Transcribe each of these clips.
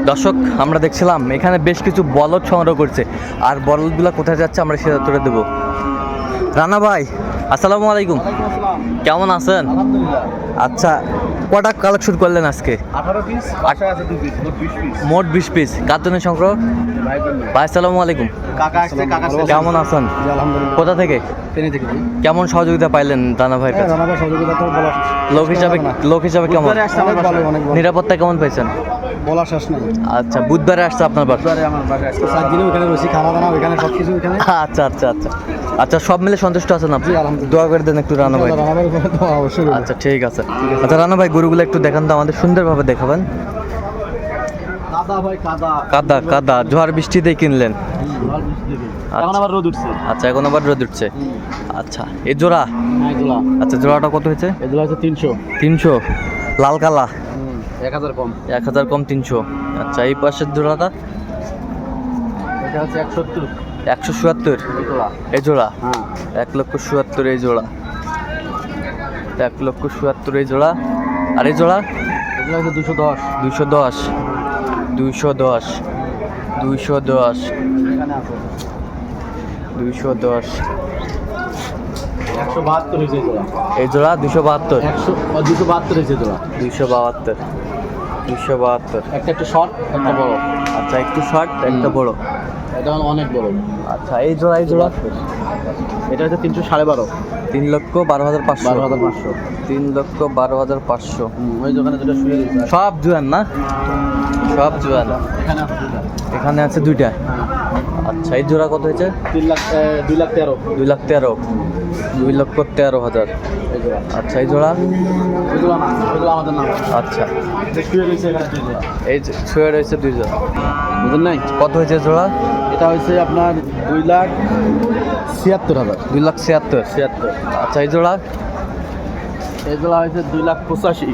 দর্শক আমরা দেখছিলাম এখানে বেশ কিছু বলদ সংগ্রহ করছে, আর বলদগুলো কোথায় যাচ্ছে আমরা সেটা তুলে দেবো। রানা ভাই আসসালামু আলাইকুম, কেমন আছেন? আচ্ছা, কটা কালেকশন করলেন আজকে? 18 পিস, বাসায় আছে 2 পিস, মোট 20 পিস। মোট 20 পিস। কার জন্য সংগ্রহ? ভাই আসসালামু আলাইকুম, কাকা আসছে, কাকা কেমন আছেন? আলহামদুলিল্লাহ। কোথা থেকে? ট্রেনে থেকে। কেমন সহযোগিতা পাইলেন রানা ভাইয়ের কাছে? রানা ভাই সহযোগিতা তো বলা লোক হিসাবে কেমন? বুধবারে আসছে আমার বাসায়। অনেক ভালো। নিরাপত্তা কেমন পাইছেন? বলা শেষ নাই। আচ্ছা, বুধবারে আসছে আপনার বাসা? বুধবারে আমার বাসায় আসছে। 7 দিনে ওখানে বসি, খাওয়া দাওয়া ওখানে, সবকিছু ওখানে। আচ্ছা আচ্ছা আচ্ছা আচ্ছা, সব মিলে সন্তুষ্ট আছেন আপনি? জি, আলহামদুলিল্লাহ। দোয়া করে দেন একটু রানা ভাই। রানা ভাইয়ের উপরে তো অবশ্যই বলবো। আচ্ছা ঠিক আছে। আচ্ছা রানা ভাই, গরুগুলো একটু দেখান তো আমাদের, সুন্দরভাবে দেখাবেন। কাদা ভাই, কাদা। কাদা কাদা, ঝড় বৃষ্টিতেই কিনলেন? ভালো বৃষ্টি দেবে। এখন আবার রোদ উঠছে। আচ্ছা, এখন আবার রোদ উঠছে। আচ্ছা, এই জোড়া? হ্যাঁ, এগুলা। আচ্ছা, জোড়াটা কত হয়েছে? এগুলা হচ্ছে 300। 300? লাল কালা? 1000 কম। 1000 কম 300। আচ্ছা, এই পাশের জোড়াটা? এটা হচ্ছে 170। 170 এগুলা। এই জোড়া? হ্যাঁ। 1,70,000 এই জোড়া। 1,70,000 এই জোড়া। আর এই জোড়া? এগুলা হচ্ছে 210। 210 210 210 এখানে আছে 210 172 হয়েছে এগুলা। এই জোড়া 272 272 হয়েছে এগুলা। 272 272। একটা একটু শর্ট, একটা বড়। আচ্ছা, একটু শর্ট একটা বড়। এটা অনেক বড়। আচ্ছা, এই জোড়া? এই জোড়া এটা হচ্ছে 300 12.5। 3,12,500। 12,500। 3,12,500। ওই দোকানে দুটো শুয়ে দিয়েছে। সব জোয়ান না? সব জোয়ান। এখানে আছে দুটো। এখানে আছে দুইটা। আচ্ছা, এই জোড়া কত হয়েছে? 2,13,000। 2,13,000। 2,13,000। এই জোড়া। আচ্ছা, এই জোড়া? এগুলো না, এগুলো আমাদের না। আচ্ছা, এটা শুয়ে রয়েছে এখানে দুই জোড়া। এই যে ছুঁয়ে রয়েছে 2 জোড়া। বুঝলেন নাই? কত হয়েছে জোড়া? এটা হচ্ছে আপনার 2,76,000। 2,76,000। 76। আচ্ছা, এই জোড়া? এগুলো হচ্ছে 2,85,000।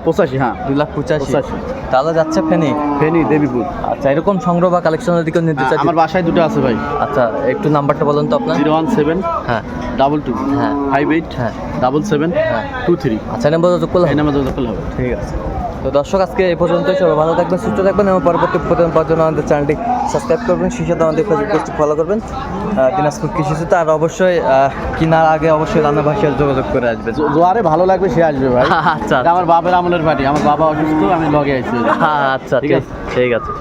85, হ্যাঁ। 2,85,000। তাহলে যাচ্ছে ফেনী? ফেনী দেবীপুর। আচ্ছা, এরকম সংগ্রহ বা কালেকশনের দিকে নিতে চাই। আমার বাসায় দুটো আছে ভাই। আচ্ছা, একটু নাম্বারটা বলুন তো আপনার। 017 হ্যাঁ 22 হ্যাঁ 58 হ্যাঁ 77 হ্যাঁ। 23। আচ্ছা, নাম্বার যোগ করলাম। এই নামে যোগাযোগ করলে হবে। ঠিক আছে। তো দর্শক, আজকে এই পর্যন্তই। সবাই ভালো থাকবেন, সুস্থ থাকবেন এবং পরবর্তী প্রতিদিন পাওয়ার জন্য আমাদের চ্যানেলটি সাবস্ক্রাইব করবেন, সেই সাথে আমাদের ফেসবুক পেজটি ফলো করবেন। দিনাজপুর কৃষি সুতা। আর অবশ্যই কেনার আগে অবশ্যই রান্না ভাষায় যোগাযোগ করে আসবেন। জোয়ারে ভালো লাগবে সে আসবে ভাই। আচ্ছা এটা আমার বাবার আমলের পার্টি। আমার বাবা অসুস্থ, আমি লগে আইছি। আচ্ছা, ঠিক আছে। ঠিক আছে।